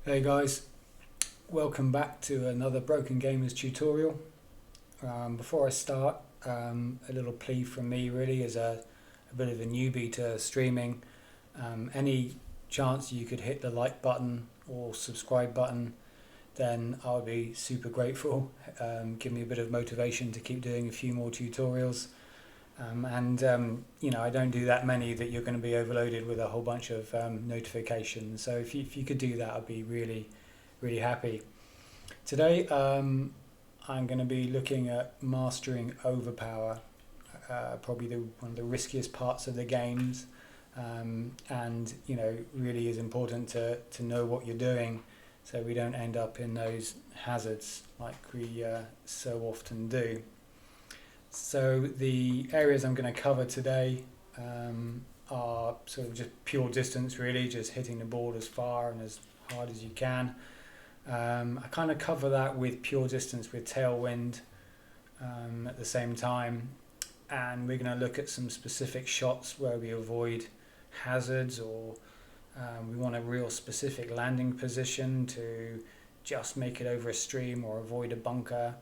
Hey guys, welcome back to another Broken Gamers tutorial. Before I start, a little plea from me really as a bit of a newbie to streaming. Any chance you could hit the like button or subscribe button, then I would be super grateful. Give me a bit of motivation to keep doing a few more tutorials. I don't do that many that you're going to be overloaded with a whole bunch of notifications. So if you could do that, I'd be really happy. Today, I'm going to be looking at mastering Overpower, probably one of the riskiest parts of the games, and really is important to know what you're doing, so we don't end up in those hazards like we so often do. So the areas I'm going to cover today are sort of just pure distance, really, just hitting the ball as far and as hard as you can. I kind of cover that with pure distance with tailwind at the same time, and we're going to look at some specific shots where we avoid hazards, or we want a real specific landing position to just make it over a stream or avoid a bunker.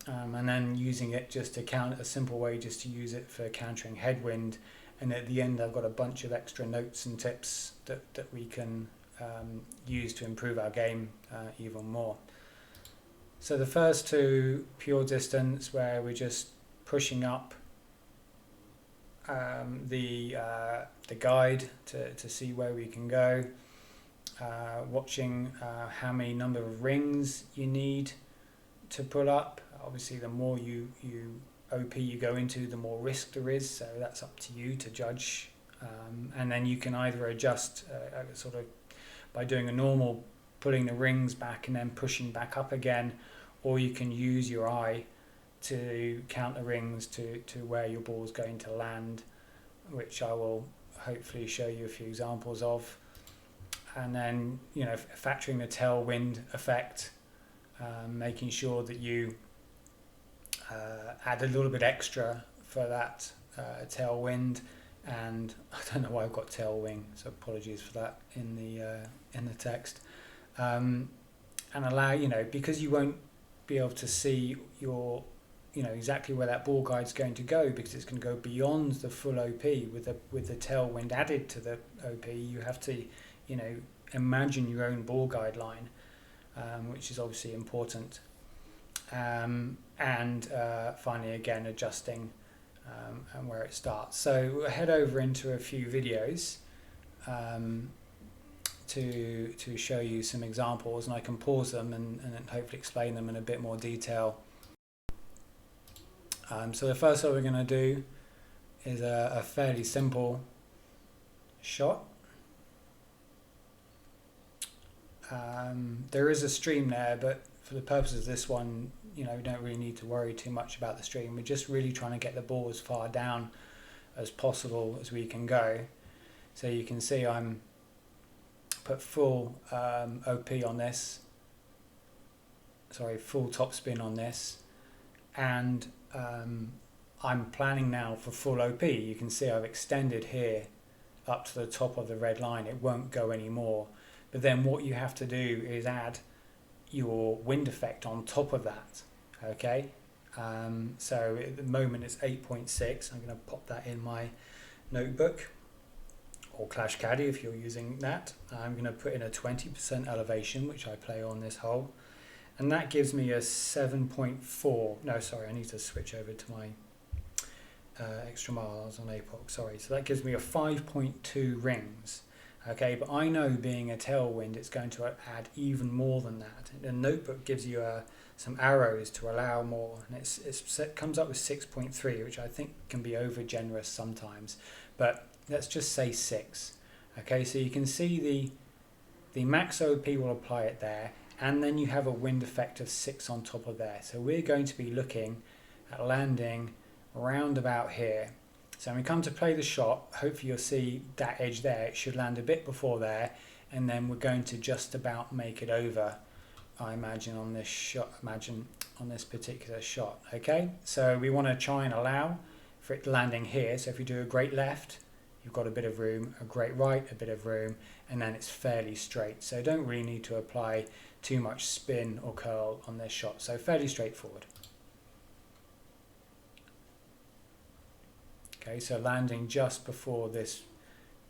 And then using it just to count a simple way just to use it for countering headwind. And at the end I've got a bunch of extra notes and tips that we can use to improve our game even more. So the first two, pure distance, where we're just pushing up the guide to see where we can go, watching how many number of rings you need to put up. Obviously the more you OP you go into, the more risk there is, so that's up to you to judge, and then you can either adjust sort of by doing a normal, pulling the rings back and then pushing back up again, or you can use your eye to count the rings to where your ball is going to land, which I will hopefully show you a few examples of. And then factoring the tailwind effect, making sure that you add a little bit extra for that tailwind. And I don't know why I've got tailwing, so apologies for that in the text. And allow, because you won't be able to see your exactly where that ball guide's going to go, because it's going to go beyond the full OP with the tailwind added to the OP. You have to imagine your own ball guide line, which is obviously important. And finally, again, adjusting and where it starts. So we'll head over into a few videos to show you some examples, and I can pause them and hopefully explain them in a bit more detail. So the first one we're going to do is a fairly simple shot. There is a stream there, but for the purposes of this one, we don't really need to worry too much about the stream. We're just really trying to get the ball as far down as possible as we can go. So you can see I'm put full OP on this, full topspin on this, and I'm planning now for full OP. You can see I've extended here up to the top of the red line. It won't go anymore. But then what you have to do is add your wind effect on top of that. Okay, so at the moment it's 8.6. I'm going to pop that in my notebook, or Clash Caddy if you're using that. I'm going to put in a 20% elevation, which I play on this hole, and that gives me a 7.4. No, sorry, I need to switch over to my extra miles on APOC. Sorry, so that gives me a 5.2 rings. Okay, but I know, being a tailwind, it's going to add even more than that. The notebook gives you some arrows to allow more, and it comes up with 6.3, which I think can be over generous sometimes, but let's just say 6. Okay, so you can see the max OP will apply it there, and then you have a wind effect of 6 on top of there. So we're going to be looking at landing around about here. So when we come to play the shot, hopefully you'll see that edge there. It should land a bit before there, and then we're going to just about make it over, I imagine, on this shot. On this particular shot. Okay, so we want to try and allow for it landing here. So if you do a great left, you've got a bit of room, a great right, a bit of room, and then it's fairly straight. So don't really need to apply too much spin or curl on this shot. So fairly straightforward. Okay, so landing just before this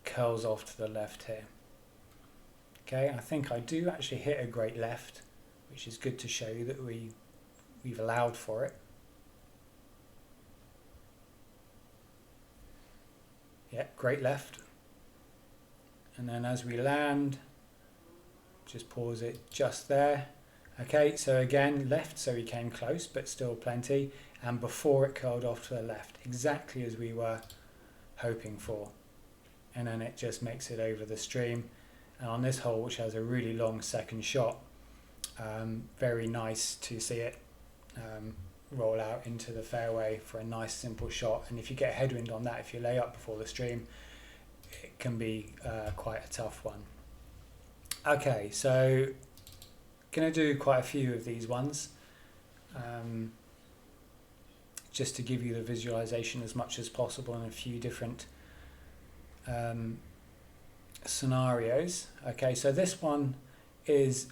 curls off to the left here. Okay, I think I do actually hit a great left, which is good to show you that we've allowed for it. Yeah, great left. And then as we land, just pause it just there. Okay, so again, left, so we came close, but still plenty. And before it curled off to the left, exactly as we were hoping for. And then it just makes it over the stream. And on this hole, which has a really long second shot, very nice to see it roll out into the fairway for a nice simple shot. And if you get a headwind on that, if you lay up before the stream, it can be quite a tough one. Okay, so going to do quite a few of these ones, just to give you the visualization as much as possible in a few different scenarios. Okay, so this one is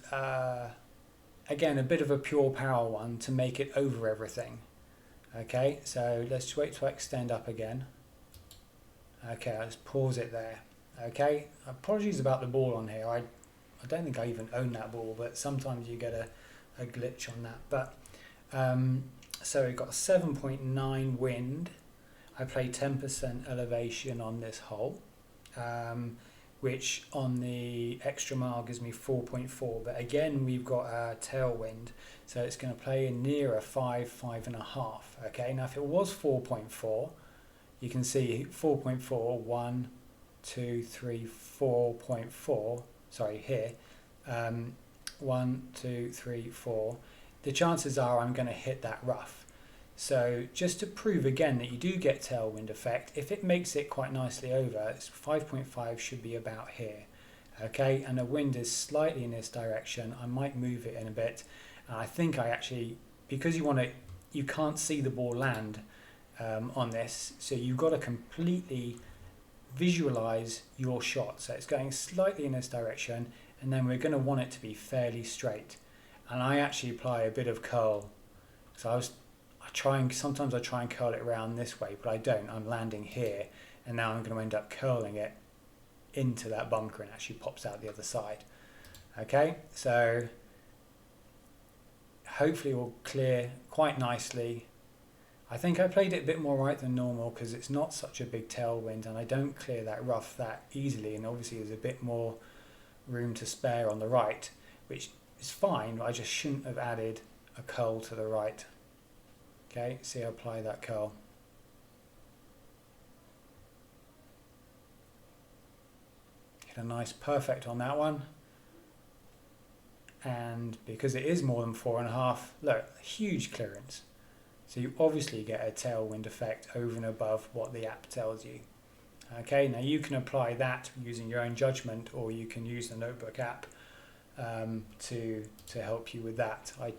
again a bit of a pure power one to make it over everything. Okay, so let's wait to extend up again. Okay, I'll just pause it there. Okay, apologies about the ball on here. I don't think I even own that ball, but sometimes you get a glitch on that. But so we've got 7.9 wind. I play 10% elevation on this hole, which on the extra mile gives me 4.4. But again, we've got a tailwind, so it's going to play nearer 5, 5.5. Okay, now if it was 4.4, you can see 4.4, 1, 2, 3, 4.4. Sorry, here, 1, 2, 3, 4. The chances are I'm going to hit that rough. So just to prove again that you do get tailwind effect, if it makes it quite nicely over, it's 5.5 should be about here. Okay, and the wind is slightly in this direction. I might move it in a bit. And I think I actually, because you can't see the ball land on this, so you've got to completely visualize your shot. So it's going slightly in this direction, and then we're going to want it to be fairly straight. And I actually apply a bit of curl. So sometimes I try and curl it around this way, but I don't. I'm landing here, and now I'm going to end up curling it into that bunker, and actually pops out the other side. Okay, so hopefully it will clear quite nicely. I think I played it a bit more right than normal because it's not such a big tailwind, and I don't clear that rough that easily, and obviously there's a bit more room to spare on the right, which is fine. I just shouldn't have added a curl to the right. Okay, see, I apply that curl. Get a nice perfect on that one. And because it is more than 4.5, look, huge clearance. So you obviously get a tailwind effect over and above what the app tells you. Okay, now you can apply that using your own judgment, or you can use the Notebook app to help you with that. I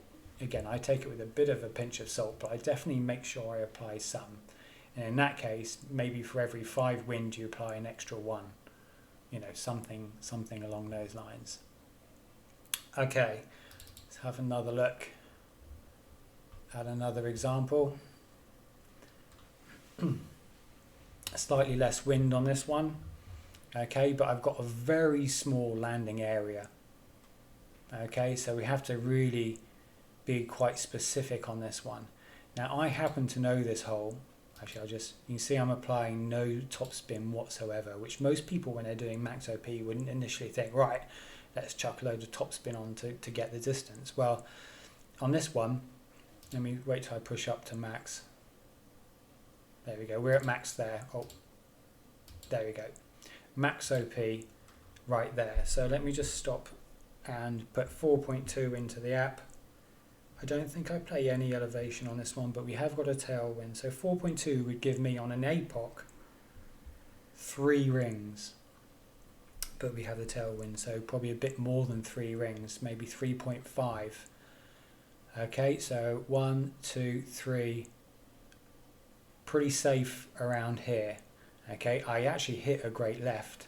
take it with a bit of a pinch of salt, but I definitely make sure I apply some. And in that case, maybe for every 5 wind you apply an extra 1. You know, something along those lines. Okay, let's have another look at another example. Slightly less wind on this one. Okay, but I've got a very small landing area. Okay, so we have to really be quite specific on this one. Now I happen to know this hole. Actually, you can see I'm applying no topspin whatsoever, which most people when they're doing max OP wouldn't initially think, right, let's chuck a load of topspin on to get the distance. Well, on this one, let me wait till I push up to max. There we go, we're at max there. Oh, there we go. Max OP right there. So let me just stop and put 4.2 into the app. I don't think I play any elevation on this one, but we have got a tailwind. So 4.2 would give me on an APOC 3 rings. But we have the tailwind, so probably a bit more than 3 rings, maybe 3.5. Okay, so 1, 2, 3, pretty safe around here. Okay, I actually hit a great left.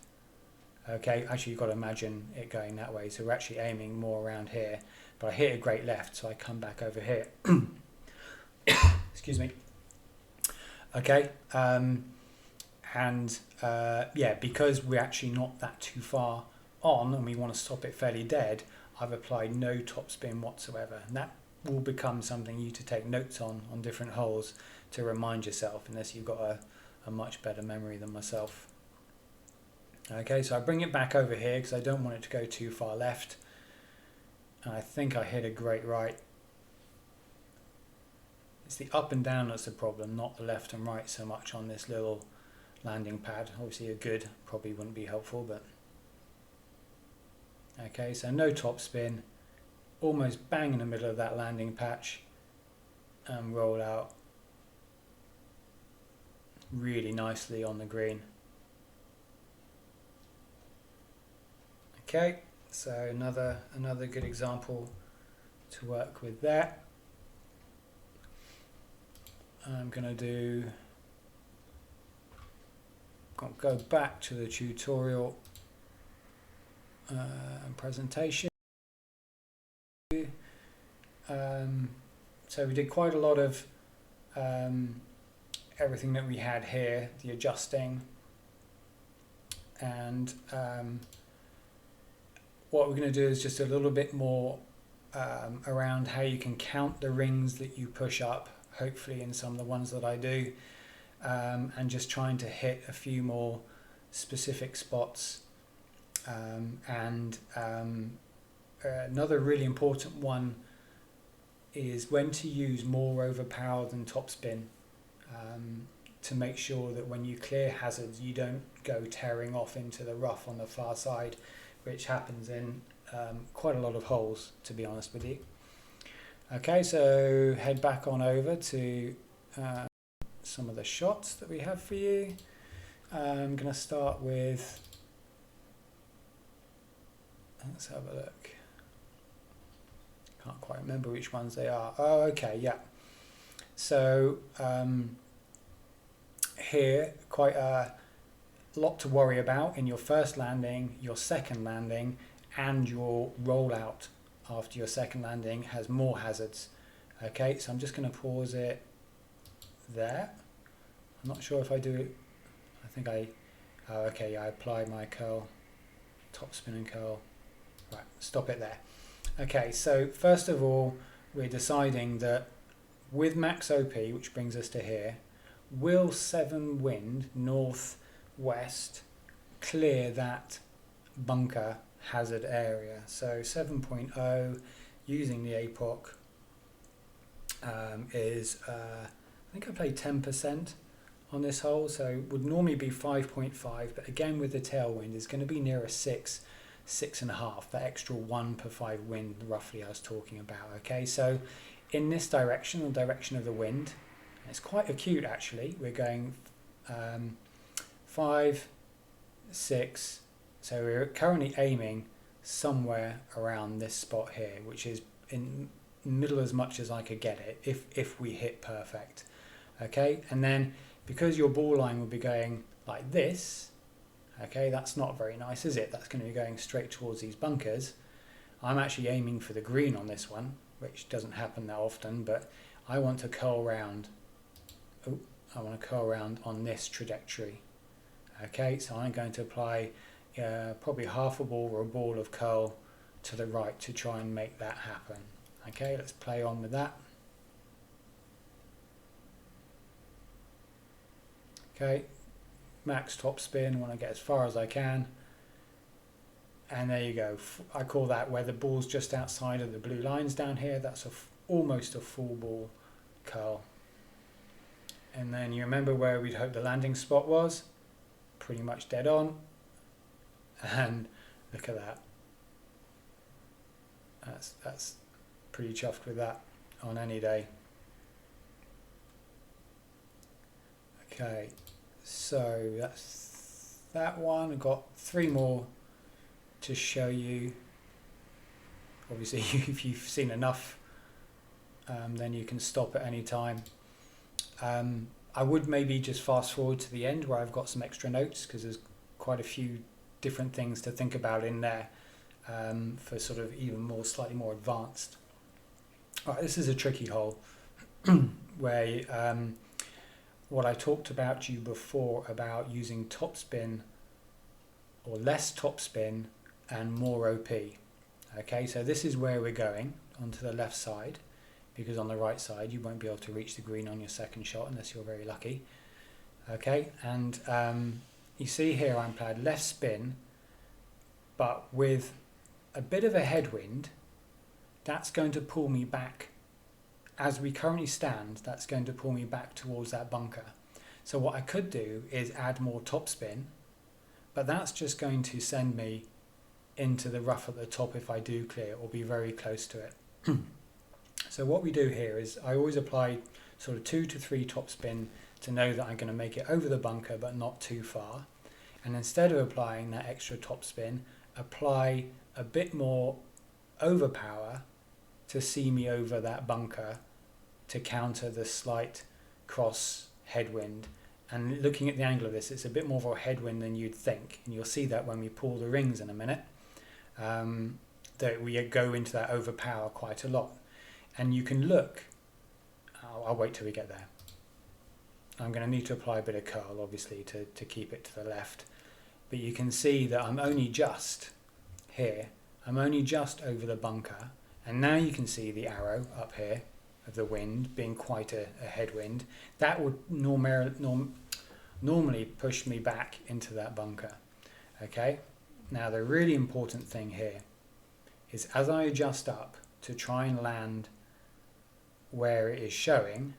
Okay, actually you've got to imagine it going that way, so we're actually aiming more around here, but I hit a great left, so I come back over here. Excuse me. Okay, yeah, because we're actually not that too far on and we want to stop it fairly dead, I've applied no topspin whatsoever, and that will become something you to take notes on different holes to remind yourself, unless you've got a much better memory than myself. Okay, so I bring it back over here because I don't want it to go too far left, and I think I hit a great right. It's the up and down that's the problem, not the left and right so much on this little landing pad. Obviously a good probably wouldn't be helpful, but okay, so no topspin, almost bang in the middle of that landing patch, and roll out really nicely on the green. Okay, so another good example to work with there. I'm going to go back to the tutorial and presentation. So we did quite a lot of everything that we had here, the adjusting, and what we're going to do is just a little bit more around how you can count the rings that you push up, hopefully in some of the ones that I do, and just trying to hit a few more specific spots. Another really important one is when to use more overpower than topspin, to make sure that when you clear hazards you don't go tearing off into the rough on the far side, which happens in quite a lot of holes, to be honest with you. Okay, so head back on over to some of the shots that we have for you. I'm going to start with, let's have a look. Can't quite remember which ones they are. Oh, okay, yeah. So here, quite a lot to worry about in your first landing, your second landing, and your rollout after your second landing has more hazards. Okay, so I'm just going to pause it there. I'm not sure if I do it. I think oh, okay, I apply my curl, topspin and curl. Right, stop it there. Okay, so first of all, we're deciding that with max OP, which brings us to here, will 7 wind northwest clear that bunker hazard area? So 7.0 using the APOC is, I think I played 10% on this hole, so it would normally be 5.5, but again with the tailwind is going to be near a 6, 6.5, that extra 1 per 5 wind roughly I was talking about. Okay, so in this direction, the direction of the wind, it's quite acute actually, we're going 5, 6, so we're currently aiming somewhere around this spot here, which is in middle as much as I could get it if we hit perfect. Okay, and then because your ball line will be going like this, okay, that's not very nice, is it? That's going to be going straight towards these bunkers. I'm actually aiming for the green on this one, which doesn't happen that often, but I want to curl round. Oh, I want to curl around on this trajectory. Okay, so I'm going to apply probably half a ball or a ball of curl to the right to try and make that happen. Okay, let's play on with that. Okay, max top spin, I want to get as far as I can. And there you go. I call that where the ball's just outside of the blue lines down here. That's almost a full ball curl. And then you remember where we'd hoped the landing spot was? Pretty much dead on. And look at that. That's pretty chuffed with that on any day. Okay, so that's that one. I've got 3 more to show you. Obviously if you've seen enough, then you can stop at any time. I would maybe just fast forward to the end where I've got some extra notes, because there's quite a few different things to think about in there for sort of even more, slightly more advanced. All right, this is a tricky hole where what I talked about to you before about using topspin or less topspin and more OP. Okay, so this is where we're going onto the left side, because on the right side you won't be able to reach the green on your second shot unless you're very lucky. Okay, and you see here I'm played left spin, but with a bit of a headwind. That's going to pull me back, as we currently stand, that's going to pull me back towards that bunker. So what I could do is add more topspin, but that's just going to send me into the rough at the top if I do clear, or be very close to it. So what we do here is I always apply sort of 2 to 3 topspin to know that I'm going to make it over the bunker but not too far. And instead of applying that extra topspin, apply a bit more overpower to see me over that bunker to counter the slight cross headwind. And looking at the angle of this, it's a bit more of a headwind than you'd think, and you'll see that when we pull the rings in a minute, that we go into that overpower quite a lot. And you can look, I'll wait till we get there. I'm going to need to apply a bit of curl obviously to keep it to the left, but you can see that I'm only just here, I'm only just over the bunker. And now you can see the arrow up here of the wind being quite a headwind. That would normally push me back into that bunker. Okay, now the really important thing here is as I adjust up to try and land where it is showing,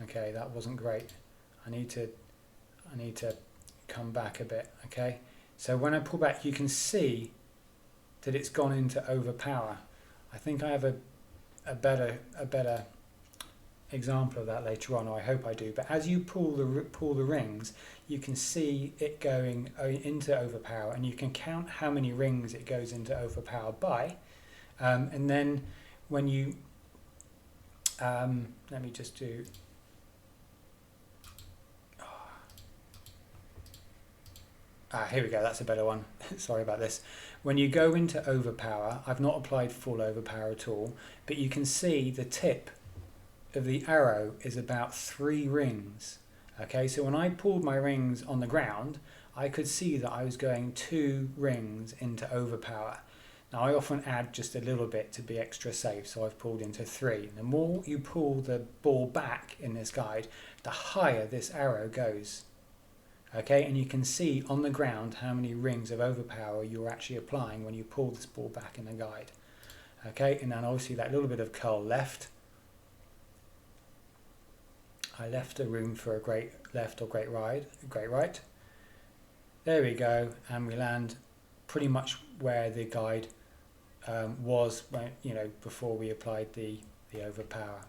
okay, that wasn't great. I need to come back a bit. Okay, so when I pull back you can see that it's gone into overpower. I think I have a better example of that later on, or I hope I do, but as you pull the rings you can see it going into overpower, and you can count how many rings it goes into overpower by, and then when you let me just do here we go, that's a better one. Sorry about this. When you go into overpower, I've not applied full overpower at all, but you can see the tip of the arrow is about 3 rings. Okay, so when I pulled my rings on the ground, I could see that I was going 2 rings into overpower. Now I often add just a little bit to be extra safe, so I've pulled into 3. The more you pull the ball back in this guide, the higher this arrow goes. Okay, and you can see on the ground how many rings of overpower you're actually applying when you pull this ball back in the guide. Okay, and then obviously that little bit of curl left, I left a room for a great left or great right. There we go, and we land pretty much where the guide was when, before we applied the overpower.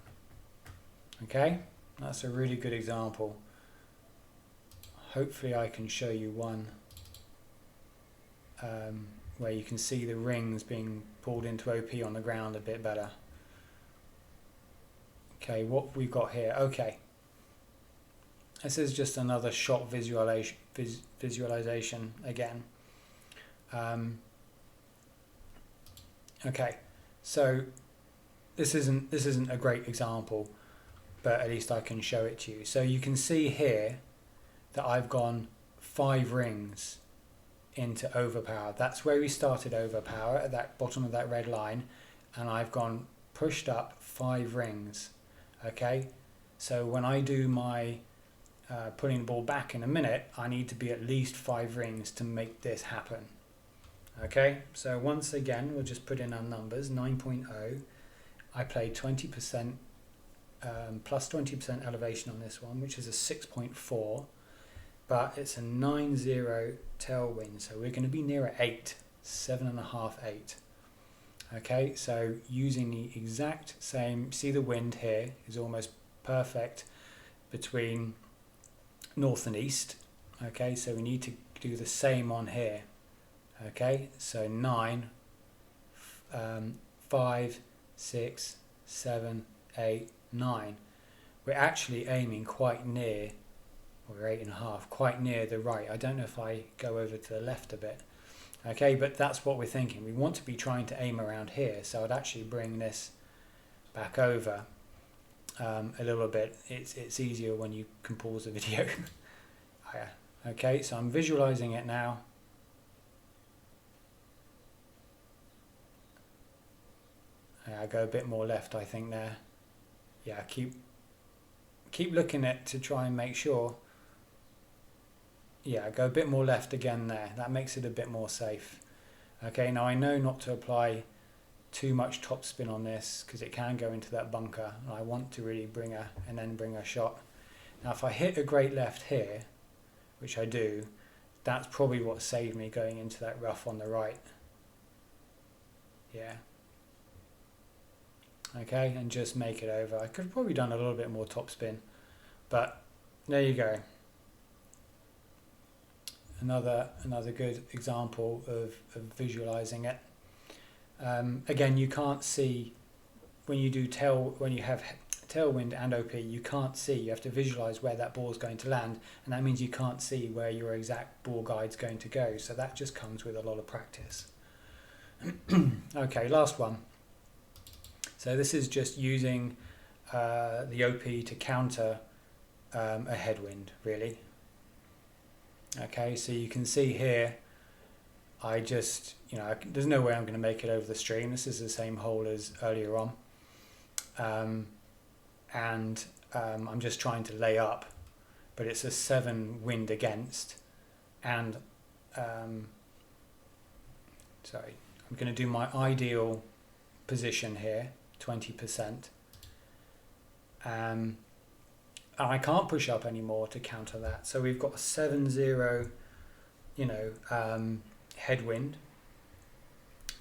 Okay, that's a really good example. Hopefully I can show you one where you can see the rings being pulled into OP on the ground a bit better. Okay, what we've got here, okay. This is just another shot visualization again. Okay, so this isn't a great example, but at least I can show it to you. So you can see here that I've gone 5 rings into overpower. That's where we started overpower, at that bottom of that red line, and I've gone pushed up 5 rings. Okay, so when I do my putting the ball back in a minute, I need to be at least 5 rings to make this happen. Okay, so once again we'll just put in our numbers. 9.0, I played 20% plus 20% elevation on this one, which is a 6.4, but it's a 9.0 tailwind, so we're going to be near at 8, 7.5, 8. Okay, so using the exact same, see the wind here is almost perfect between north and east. Okay, so we need to do the same on here. Okay, so 9, 5 5, 6, 7, 8, 9. We're actually aiming quite near, or 8.5, quite near the right. I don't know if I go over to the left a bit. Okay, but that's what we're thinking. We want to be trying to aim around here, so I'd actually bring this back over a little bit. It's easier when you can pause the video. Okay, so I'm visualizing it now. I go a bit more left, I think, there. Yeah, keep looking at to try and make sure. Yeah, go a bit more left again there. That makes it a bit more safe. Okay, now I know not to apply too much topspin on this because it can go into that bunker. I want to really bring a shot. Now if I hit a great left here, which I do, that's probably what saved me going into that rough on the right. Yeah. Okay, and just make it over. I could have probably done a little bit more topspin, but there you go. Another good example of visualizing it. Again, you can't see when you have tailwind and OP, you can't see. You have to visualize where that ball is going to land, and that means you can't see where your exact ball guide's going to go. So that just comes with a lot of practice. Okay, last one. So this is just using the OP to counter a headwind, really. Okay, so you can see here, I just, there's no way I'm going to make it over the stream. This is the same hole as earlier on. I'm just trying to lay up, but it's a 7 wind against. And, sorry, I'm going to do my ideal position here, 20%. And I can't push up anymore to counter that. So we've got a 7-0, headwind.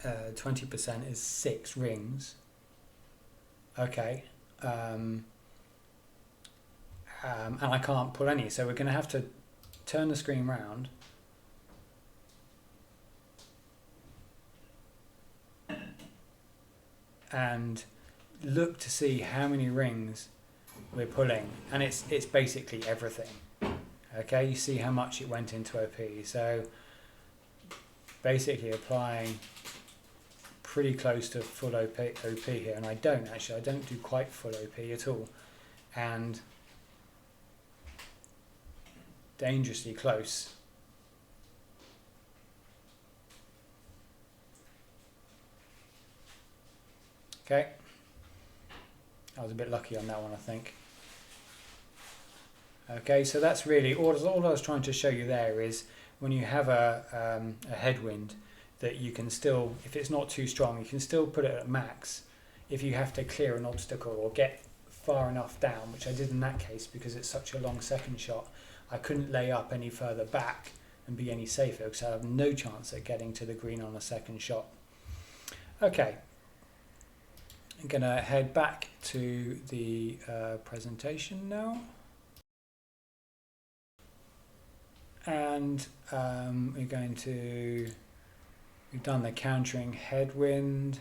20% is 6 rings. Okay. And I can't pull any. So we're going to have to turn the screen round. And look to see how many rings we're pulling, and it's basically everything. Okay, you see how much it went into OP. So basically applying pretty close to full OP here, and I don't do quite full OP at all, and dangerously close. Okay, I was a bit lucky on that one, I think. Okay, so that's really all I was trying to show you there is when you have a headwind, that you can still, if it's not too strong, you can still put it at max if you have to clear an obstacle or get far enough down, which I did in that case because it's such a long second shot. I couldn't lay up any further back and be any safer because I have no chance at getting to the green on a second shot. Okay, I'm going to head back to the presentation now. And we're going to, we've done the countering headwind.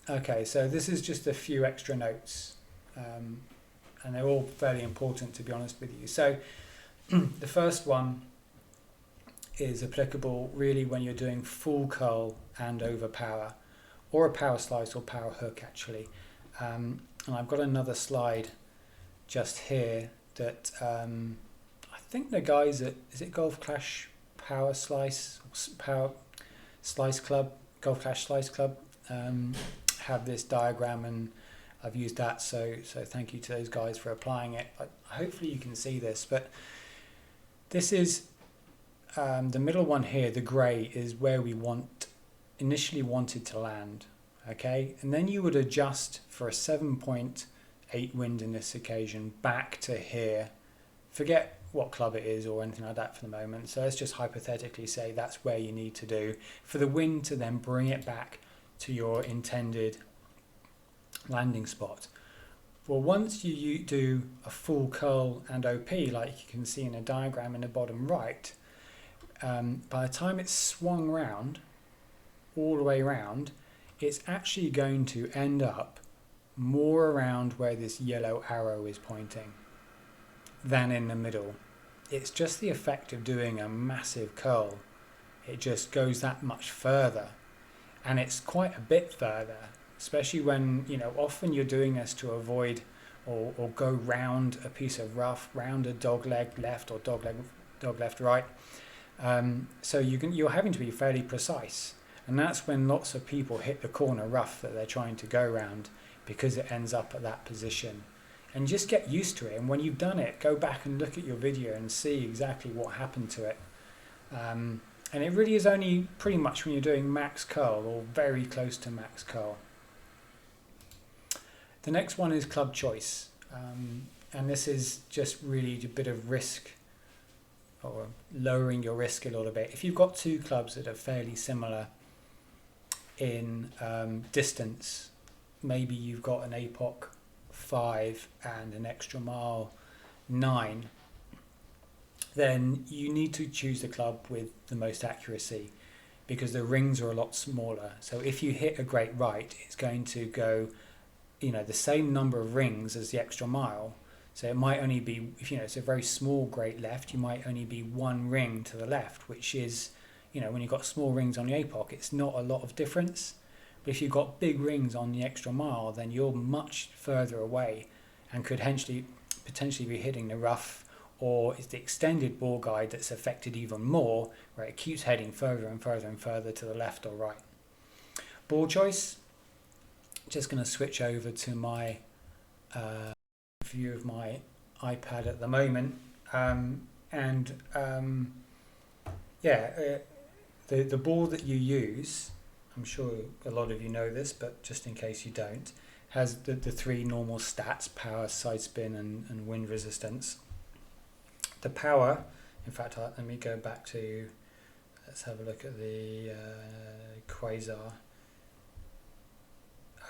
Okay, so this is just a few extra notes, and they're all fairly important, to be honest with you. So the first one is applicable really when you're doing full curl and overpower, or a power slice or power hook actually. And I've got another slide just here that I think the guys at, is it Golf Clash Power Slice, Power Slice Club, Golf Clash Slice Club, have this diagram, and I've used that, so thank you to those guys for applying it. Hopefully you can see this, but this is the middle one here, the grey, is where we initially wanted to land, okay? And then you would adjust for a 7.8 wind in this occasion back to here. Forget what club it is or anything like that for the moment. So let's just hypothetically say that's where you need to do for the wind to then bring it back to your intended landing spot. Well, once you do a full curl and OP, like you can see in a diagram in the bottom right, by the time it's swung round, all the way around, it's actually going to end up more around where this yellow arrow is pointing than in the middle. It's just the effect of doing a massive curl. It just goes that much further, and it's quite a bit further, especially when, often you're doing this to avoid or go round a piece of rough, round a dog leg left or dog left right. So you're having to be fairly precise, and that's when lots of people hit the corner rough that they're trying to go round, because it ends up at that position. And just get used to it, and when you've done it, go back and look at your video and see exactly what happened to it. And it really is only pretty much when you're doing max curl or very close to max curl. The next one is club choice, and this is just really a bit of risk, or lowering your risk a little bit. If you've got two clubs that are fairly similar in distance, maybe you've got an APOC 5 and an extra mile 9, then you need to choose the club with the most accuracy, because the rings are a lot smaller. So if you hit a great right, it's going to go, the same number of rings as the extra mile. So it might only be, if it's a very small great left, you might only be one ring to the left, which is, when you've got small rings on the APOC, it's not a lot of difference. But if you've got big rings on the extra mile, then you're much further away and could potentially be hitting the rough, or it's the extended ball guide that's affected even more, where it keeps heading further and further and further to the left or right. Ball choice, just going to switch over to my view of my iPad at the moment, the ball that you use, I'm sure a lot of you know this, but just in case you don't, has the three normal stats: power, side spin, and wind resistance. The power, in fact, let me go back to, let's have a look at the Quasar.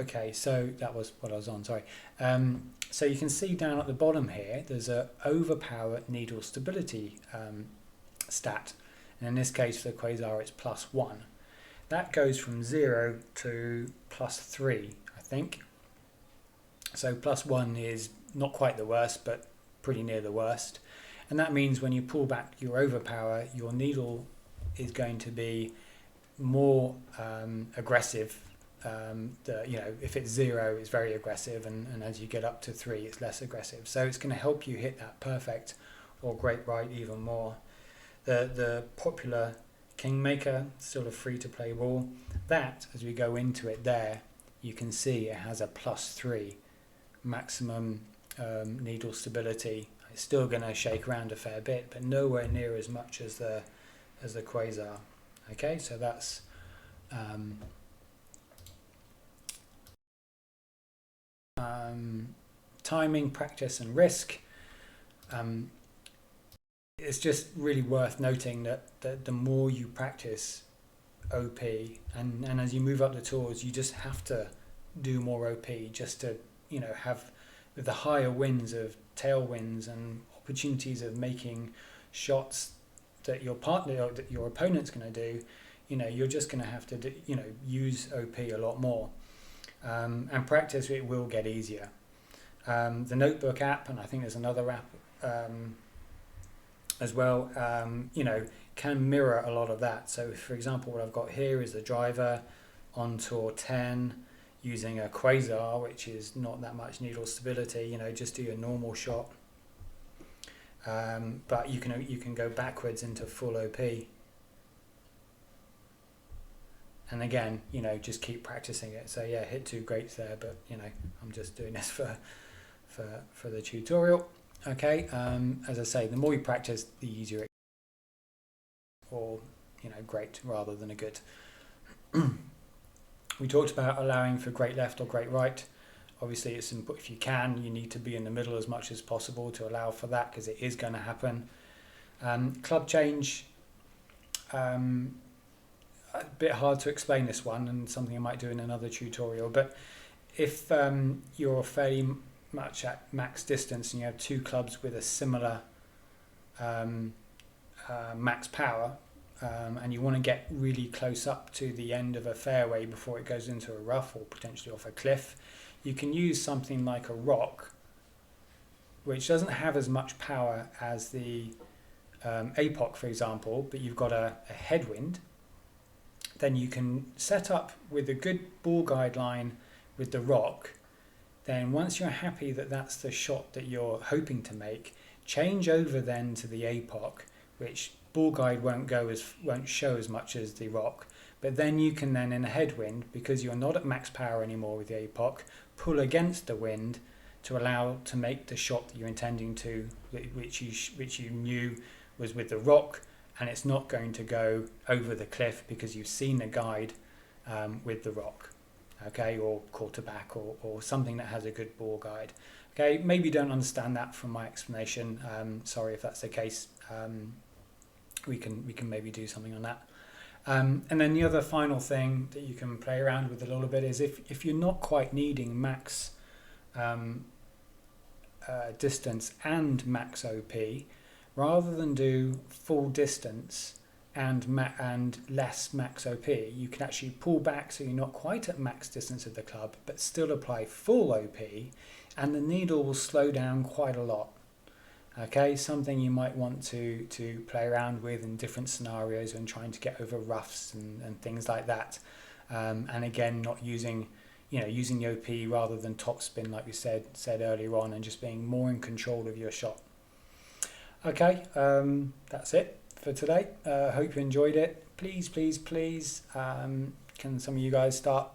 Okay, so that was what I was on, sorry. So you can see down at the bottom here, there's a Overpower needle stability stat. And in this case, for the Quasar, it's +1. That goes from 0 to +3, I think. So +1 is not quite the worst, but pretty near the worst. And that means when you pull back your Overpower, your needle is going to be more aggressive. If it's 0, it's very aggressive, and as you get up to 3, it's less aggressive. So it's going to help you hit that perfect or great right even more. The popular Kingmaker, still a free-to-play ball, that, as we go into it there, you can see it has a +3 maximum needle stability. It's still going to shake around a fair bit, but nowhere near as much as the Quasar. Okay, so that's timing, practice, and risk. It's just really worth noting that the more you practice OP, and as you move up the tours, you just have to do more OP just to have the higher winds of tailwinds and opportunities of making shots that your partner or that your opponent's going to do. You're just going to have to use OP a lot more, and practice. It will get easier. The Notebook app, and I think there's another app as well, can mirror a lot of that. So for example, what I've got here is the driver on tour 10 using a Quasar, which is not that much needle stability, just do your normal shot. But you can go backwards into full OP. And again, just keep practicing it. So yeah, hit 2 greats there, but I'm just doing this for the tutorial. Okay, as I say, the more you practice, the easier it, or great rather than a good. We talked about allowing for great left or great right. Obviously, it's important. If you can, you need to be in the middle as much as possible to allow for that, because it is going to happen. Club change, a bit hard to explain this one, and something I might do in another tutorial. But if you're fairly much at max distance and you have 2 clubs with a similar max power, and you want to get really close up to the end of a fairway before it goes into a rough or potentially off a cliff, you can use something like a rock, which doesn't have as much power as the APOC, for example, but you've got a headwind. Then you can set up with a good ball guide line with the rock. Then once you're happy that that's the shot that you're hoping to make, change over then to the APOC, which ball guide won't show as much as the rock. But then you can then, in a headwind, because you're not at max power anymore with the APOC, pull against the wind to allow to make the shot that you're intending to, which you knew was with the rock, and it's not going to go over the cliff because you've seen a guide with the rock, okay, or quarterback or something that has a good ball guide. Okay, maybe you don't understand that from my explanation. Sorry if that's the case. We can maybe do something on that. And then the other final thing that you can play around with a little bit is if you're not quite needing max distance and max OP, rather than do full distance and less max OP, you can actually pull back so you're not quite at max distance of the club, but still apply full OP, and the needle will slow down quite a lot. Okay, something you might want to play around with in different scenarios when trying to get over roughs and things like that. And again, not using the OP rather than topspin like we said earlier on, and just being more in control of your shot. Okay, that's it for today. Hope you enjoyed it. Please, can some of you guys start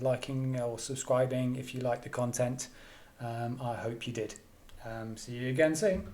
liking or subscribing if you like the content? I hope you did. See you again soon.